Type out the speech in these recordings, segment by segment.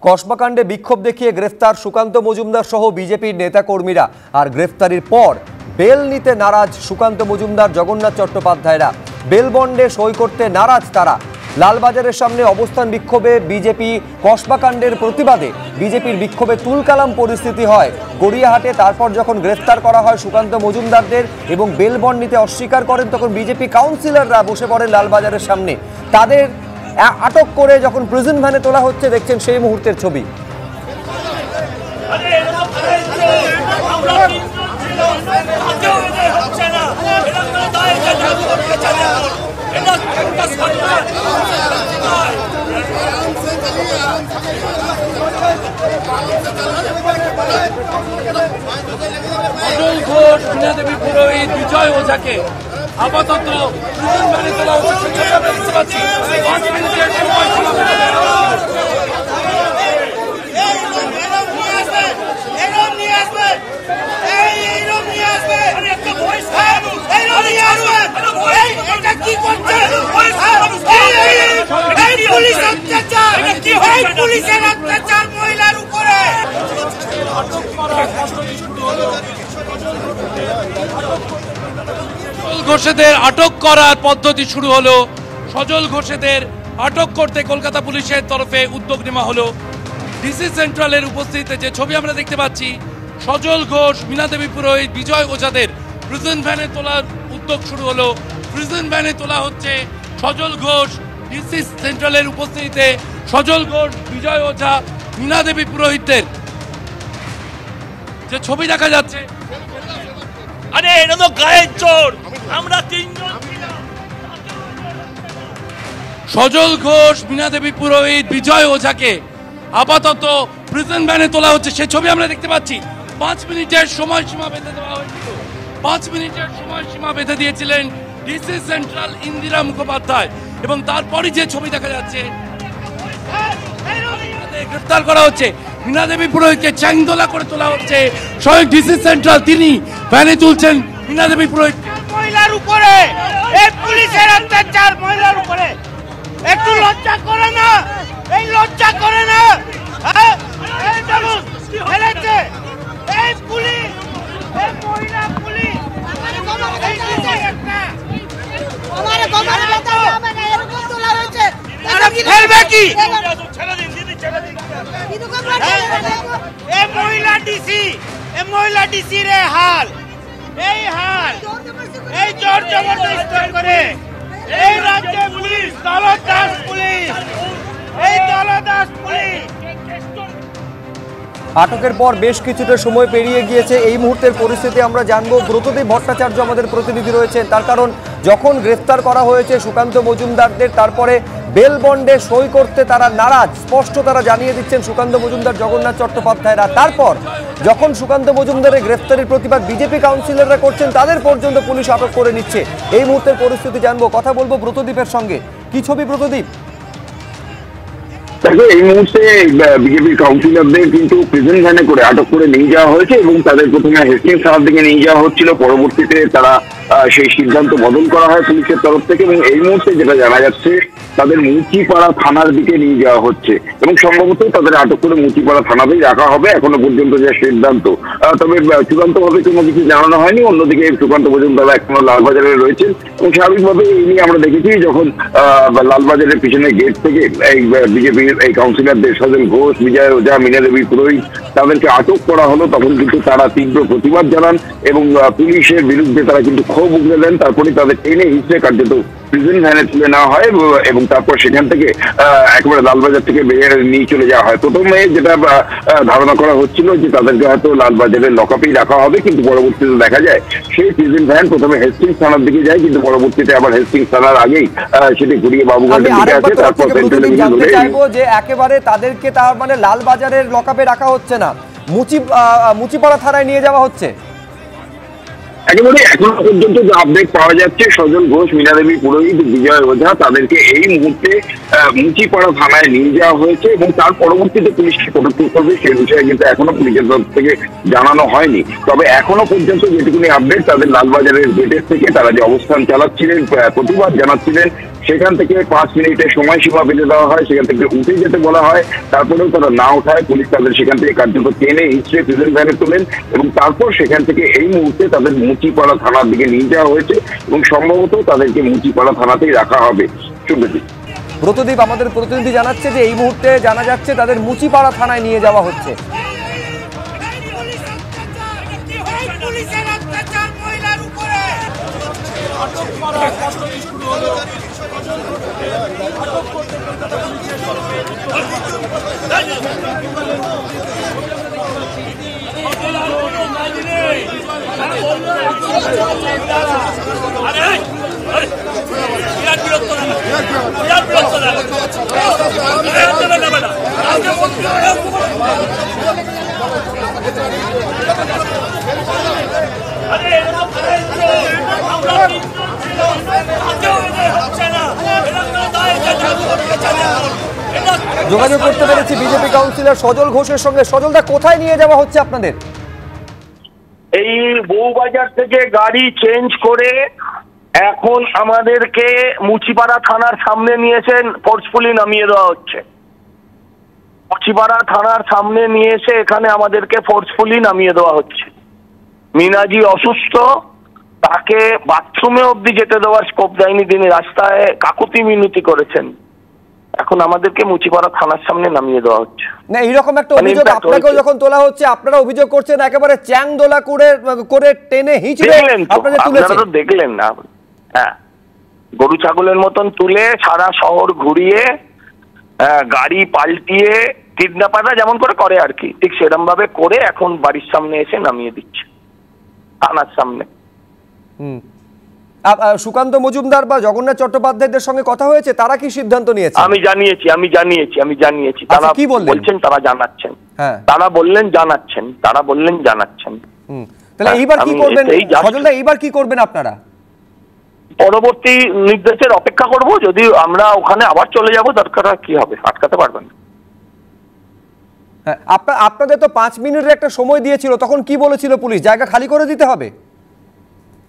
কসবাকাণ্ডে বিক্ষোভ দেখিয়ে গ্রেফতার সুকান্ত মজুমদার সহ বিজেপির নেতাকর্মীরা। আর গ্রেফতারির পর বেল নিতে নারাজ সুকান্ত মজুমদার, জগন্নাথ চট্টোপাধ্যায়রা। বেল বন্ডে সই করতে নারাজ তারা। লালবাজারের সামনে অবস্থান বিক্ষোভে বিজেপি। কসবাকাণ্ডের প্রতিবাদে বিজেপির বিক্ষোভে তুলকালাম পরিস্থিতি হয় গড়িয়াহাটে। তারপর যখন গ্রেফতার করা হয় সুকান্ত মজুমদারদের এবং বেল বন্ড নিতে অস্বীকার করেন, তখন বিজেপি কাউন্সিলররা বসে পড়েন লালবাজারের সামনে। তাদের আটক করে যখন প্রিজন ভ্যানে তোলা হচ্ছে, দেখছেন সেই মুহূর্তের ছবি। অজয় ঘোষ, মীনা দেবী পুরোহিত, বিজয় ওঝাকে আপাতত প্রিজন ভ্যানে তোলা হচ্ছে। দেখতে পাচ্ছি 5 মিনিটের সময় ঘোষেদের আটক করার পদ্ধতি শুরু হলো। সজল ঘোষেদের আটক করতে কলকাতা পুলিশের তরফে উদ্যোগ নেওয়া হলো। ডিসি সেন্ট্রালের উপস্থিতিতে যে ছবি আমরা দেখতে পাচ্ছি, সজল ঘোষ, মীনা দেবী পুরোহিত, বিজয় ওঝাদের প্রিজন ভ্যানে তোলার উদ্যোগ শুরু হলো। প্রিজন ভ্যানে তোলা হচ্ছে সজল ঘোষ। ডিসি সেন্ট্রালের উপস্থিতিতে সজল ঘোষ, বিজয় ওঝা, মীনা দেবী পুরোহিতদের যে ছবি দেখা যাচ্ছে। আরে এটা তো গায়ের জোর, আমরা তিনজন। সজল ঘোষ, মীনা দেবী পুরোহিত, বিজয় ওঝাকে আপাতত প্রিজন ভ্যানে তোলা হচ্ছে। সেই ছবি আমরা দেখতে পাচ্ছি। 5 মিনিটের সময়সীমা বেঁধে দেওয়া হয়েছিল। 5 মিনিটের সময়সীমা বেঁধে দিয়েছিলেন ডিসি সেন্ট্রাল ইন্দিরা মুখোপাধ্যায়। এবং তারপরই যে ছবি দেখা যাচ্ছে, গ্রেফতার করা হচ্ছে। মীনা দেবী পুরোহিতকে চ্যাংদোলা করে তোলা হচ্ছে। স্বয়ং ডিসি সেন্ট্রাল তিনি ভ্যানে তুলছেন মীনা দেবী পুরোহিত। মহিলার উপরে এই পুলিশের অত্যাচার, মহিলার উপরে একটু লজ্জা করে না? এই লজ্জা করে না? এই দেখুন ফেলেছে এই পুলিশ, এই মহিলা পুলিশ। ফেলবে কি? এই মহিলা ডিসি, এই মহিলা ডিসির হাল, এই হাল, এই জোর জবরদস্তি করে এই রাজ্যে পুলিশ, দলদাস পুলিশ, এই দলদাস পুলিশ। আটকের পর বেশ কিছুটা সময় পেরিয়ে গিয়েছে। এই মুহূর্তের পরিস্থিতি আমরা জানবো। ব্রতদেব ভট্টাচার্য আমাদের প্রতিনিধি রয়েছেন। তার কারণ, যখন গ্রেফতার করা হয়েছে সুকান্ত মজুমদারদের, তারপরে বেল বন্ডে সই করতে তারা নারাজ, স্পষ্ট তারা জানিয়ে দিচ্ছেন সুকান্ত মজুমদার, জগন্নাথ চট্টোপাধ্যায়রা। তারপর যখন সুকান্ত মজুমদারের গ্রেফতারির প্রতিবাদ বিজেপি কাউন্সিলররা করছেন, তাদের পর্যন্ত পুলিশ আটক করে নিচ্ছে। এই মুহূর্তের পরিস্থিতি জানবো, কথা বলবো ব্রতদীপের সঙ্গে। কি ছবি ব্রতদীপ? দেখো, এই মুহূর্তে বিজেপির কাউন্সিলরদের কিন্তু প্রিজন ভ্যানে করে আটক করে নিয়ে যাওয়া হয়েছে এবং তাদের প্রথমে হেস্টিংস থানার দিকে নিয়ে যাওয়া হচ্ছিল। পরবর্তীতে তারা সেই সিদ্ধান্ত বদল করা হয় পুলিশের তরফ থেকে এবং এই মুহূর্তে যেটা জানা যাচ্ছে, তাদের মুচিপাড়া থানার দিকে নিয়ে যাওয়া হচ্ছে এবং সম্ভবত তাদের আটক করে মুচিপাড়া থানাতেই রাখা হবে, এখনো পর্যন্ত যে সিদ্ধান্ত। তবে চূড়ান্তভাবে কোনো কিছু জানানো হয়নি। অন্যদিকে সুকান্ত মজুমদার এখনো লালবাজারে রয়েছেন এবং স্বাভাবিকভাবে এই নিয়ে আমরা দেখেছি, যখন লালবাজারের পিছনে গেট থেকে এই বিজেপির এই কাউন্সিলরদের সজল ঘোষ, বিজয় ওঝা, মীনা দেবী পুরোহিত তাদেরকে আটক করা হলো, তখন কিন্তু তারা তীব্র প্রতিবাদ জানান এবং পুলিশের বিরুদ্ধে তারা কিন্তু ক্ষোভ উগড়ে দেন। তারপরে তাদের টেনে হিসেবে কার্যত প্রিজন ভ্যানে তুলে নেওয়া হয় এবং তারপর সেখান থেকে একেবারে লালবাজার থেকে নিয়ে চলে যাওয়া হয়। প্রথমে যেটা ধারণা করা হচ্ছিল যে তাদেরকে হয়তো লালবাজারের লকআপেই রাখা হবে, কিন্তু পরবর্তীতে দেখা যায় সেই প্রিজন ভ্যান প্রথমে হেস্টিংস থানার দিকে যায়, কিন্তু পরবর্তীতে আবার হেস্টিংস থানার আগেই সেটি ঘুরিয়ে বাবুঘাটের দিকে আসে। তারপর জানতে চাইবো যে একেবারে তাদেরকে তার মানে লালবাজারের লকআপে রাখা হচ্ছে না, মুচিপাড়া থানায় নিয়ে যাওয়া হচ্ছে। একেবারে এখনো পর্যন্ত যে আপডেট পাওয়া যাচ্ছে, সজল ঘোষ, মীনা দেবী পুরোহিত, বিজয় ওঝা তাদেরকে এই মুহূর্তে মুচিপাড়া থানায় নিয়ে যাওয়া হয়েছে এবং তার পরবর্তীতে পুলিশকে পদক্ষেপ করবে সে বিষয়ে কিন্তু এখনো পুলিশের তরফ থেকে জানানো হয়নি। তবে এখনো পর্যন্ত যেটুকুনি আপডেট, তাদের লালবাজারের গেটের থেকে তারা যে অবস্থান চালাচ্ছিলেন, প্রতিবাদ জানাচ্ছিলেন, সেখান থেকে 5 মিনিটের সময়সীমা বেঁধে দেওয়া হয়, সেখান থেকে উঠে যেতে বলা হয়। তারপরেও তারা না ওঠায় পুলিশ তাদের সেখান থেকে কার্যত টেনে হিঁচড়ে প্রেজেন্ট ভ্যানে তোলেন এবং তারপর সেখান থেকে এই মুহূর্তে তাদের মুচিপাড়া থানার দিকে নিয়ে যাওয়া হয়েছে এবং সম্ভবত তাদেরকে মুচিপাড়া থানাতেই রাখা হবে। শুভদীপ। ব্রতদীপ, আমাদের প্রতিনিধি জানাচ্ছে যে এই মুহূর্তে জানা যাচ্ছে তাদের মুচিপাড়া থানায় নিয়ে যাওয়া হচ্ছে। পুলিশের অত্যাচার মহিলার উপরে যোগাযোগ করতে পেরেছি বিজেপি কাউন্সিলর সজল ঘোষের সঙ্গে। সজলদা, কোথায় নিয়ে যাওয়া হচ্ছে আপনাদের? এই বউবাজার থেকে গাড়ি চেঞ্জ করে এখন আমাদেরকে মুচিপাড়া থানার সামনে নিয়েছেন, ফোর্সফুলি নামিয়ে দেওয়া হচ্ছে। মুচিপাড়া থানার সামনে নিয়ে এসে এখানে আমাদেরকে ফোর্সফুলি নামিয়ে দেওয়া হচ্ছে। মিনাজি অসুস্থ, তাকে বাথরুমে অবধি যেতে দেওয়ার স্কোপ দেয়নি, তিনি রাস্তায় কাকুতি মিনতি করেছেন। এখন আমাদেরকে মুচিপাড়া থানার সামনে নামিয়ে দেওয়া হচ্ছে। না, এইরকম একটা অভিযোগ আপনাকেও যখন তোলা হচ্ছে, আপনারা অভিযোগ করছেন একেবারে চ্যাং দোলা করে টেনে হিঁচড়ে আপনাদের তুলেছে। আপনারা তো দেখলেন না? হ্যাঁ, গরু ছাগলের মতন তুলে সারা শহর ঘুরিয়ে গাড়ি পাল্টিয়ে কিডন্যাপাররা যেমন করে আর কি, ঠিক সেরকম ভাবে করে এখন বাড়ির সামনে এসে নামিয়ে দিচ্ছে, থানার সামনে। সুকান্ত মজুমদার বা জগন্নাথ চট্টোপাধ্যায়দের সঙ্গে কথা হয়েছে? তারা কি সিদ্ধান্ত নিয়েছে? আমি জানিয়েছি। তারা কি বলছেন? তারা জানাচ্ছেন। হ্যাঁ, তারা বললেন জানাচ্ছেন। তাহলে এইবার কি করবেন সজলদা? এইবার কি করবেন আপনারা? পরবর্তী নির্দেশের অপেক্ষা করব। যদি আমরা ওখানে আবার চলে যাব, দরকার কি হবে, আটকাতে পারবেন না। আপনাদের তো 5 মিনিটের একটা সময় দিয়েছিল, তখন কি বলেছিল পুলিশ? জায়গা খালি করে দিতে হবে?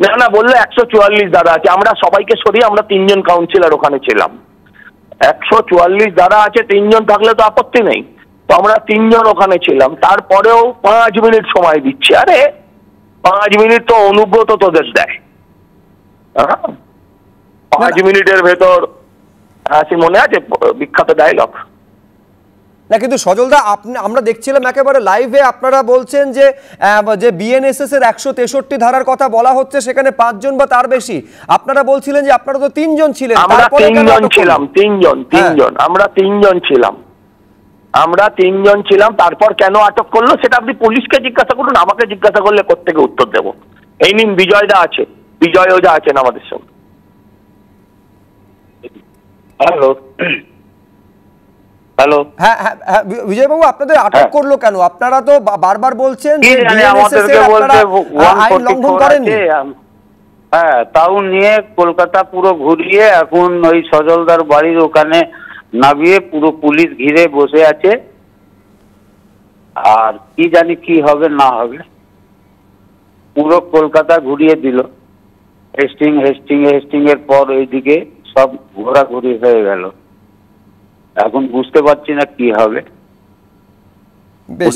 না, বললো 144 দ্বারা আছে। আমরা সবাইকে সরিয়ে আমরা 3 জন কাউন্সিলর ওখানে ছিলাম। 144 দ্বারা আছে, 3 জন থাকলে তো আপত্তি নেই। তো আমরা 3 জন ওখানে ছিলাম। তারপরেও 5 মিনিট সময় দিচ্ছে। আরে 5 মিনিট তো অনুব্রত তোদের দেয়। 5 মিনিটের ভেতর, মনে আছে বিখ্যাত ডায়লগ? না, কিন্তু সজলদা, আমরা দেখছিলাম একেবারে লাইভে আপনারা বলছেন যে বিএনএসএস এর 163 ধারার কথা বলা হচ্ছে, সেখানে 5 জন বা তার বেশি। আপনারা বলছিলেন যে আপনারা তো 3 জন ছিলেন। আমরা 3 জন ছিলাম। আমরা 3 জন ছিলাম। তারপর কেন আটক করলো সেটা আপনি পুলিশকে জিজ্ঞাসা করুন, আমাকে জিজ্ঞাসা করলে কোত্থেকে উত্তর দেব? এই নিন, বিজয়দা আছে, বিজয় ওঝা আছেন আমাদের সঙ্গে। হ্যালো। হ্যাঁ, বিজয়বাবু, আপনাদের আটক করলো কেন? আপনারা তো বারবার বলছেন যে আইন লঙ্ঘন করেননি। হ্যাঁ, তাও নিয়ে কলকাতা পুরো ঘুরিয়ে এখন ওই সজলদার বাড়ির ওখানে নামিয়ে পুরো পুলিশ ঘিরে বসে আছে। আর কি জানি কি হবে না হবে, পুরো কলকাতা ঘুরিয়ে দিল। হেস্টিং এর পর ওইদিকে সব ঘোরাঘুরি হয়ে গেল। এখন বুঝতে পারছি না কি হবে। বেশ,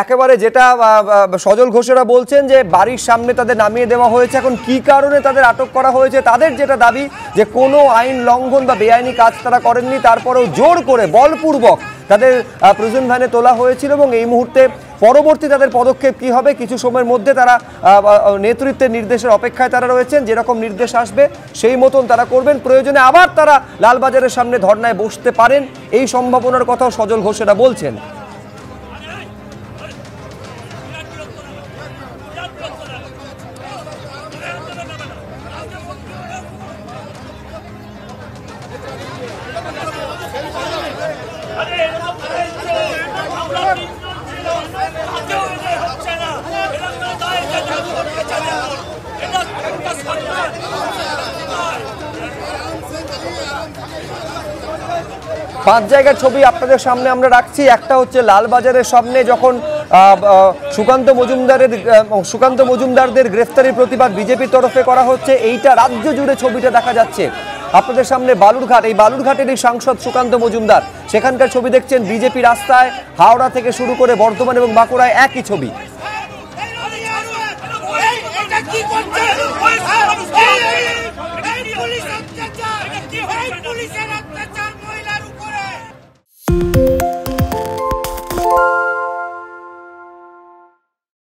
একেবারে যেটা সজল ঘোষেরা বলছেন যে বাড়ির সামনে তাদের নামিয়ে দেওয়া হয়েছে। এখন কি কারণে তাদের আটক করা হয়েছে? তাদের যেটা দাবি যে কোনো আইন লঙ্ঘন বা বেআইনি কাজ তারা করেননি, তারপরেও জোর করে বলপূর্বক তাদের প্রিজন ভ্যানে তোলা হয়েছিল এবং এই মুহূর্তে পরবর্তী তাদের পদক্ষেপ কি হবে কিছু সময়ের মধ্যে তারা নেতৃত্বের নির্দেশের অপেক্ষায় তারা রয়েছেন। যেরকম নির্দেশ আসবে সেই মতন তারা করবেন। প্রয়োজনে আবার তারা লালবাজারের সামনে ধর্নায় বসতে পারেন, এই সম্ভাবনার কথাও সজল ঘোষেরা বলছেন। পাঁচ জায়গার ছবি আপনাদের সামনে আমরা রাখছি। একটা হচ্ছে লালবাজারের সামনে যখন সুকান্ত মজুমদারদের গ্রেফতারির প্রতিবাদ বিজেপির তরফে করা হচ্ছে, এইটা রাজ্য জুড়ে ছবিটা দেখা যাচ্ছে আপনাদের সামনে। বালুরঘাট, এই বালুরঘাটেরই সাংসদ সুকান্ত মজুমদার, সেখানকার ছবি দেখছেন। বিজেপি রাস্তায় হাওড়া থেকে শুরু করে বর্ধমান এবং বাঁকুড়ায় একই ছবি। কি করছে পুলিশ অত্যাচার, পুলিশের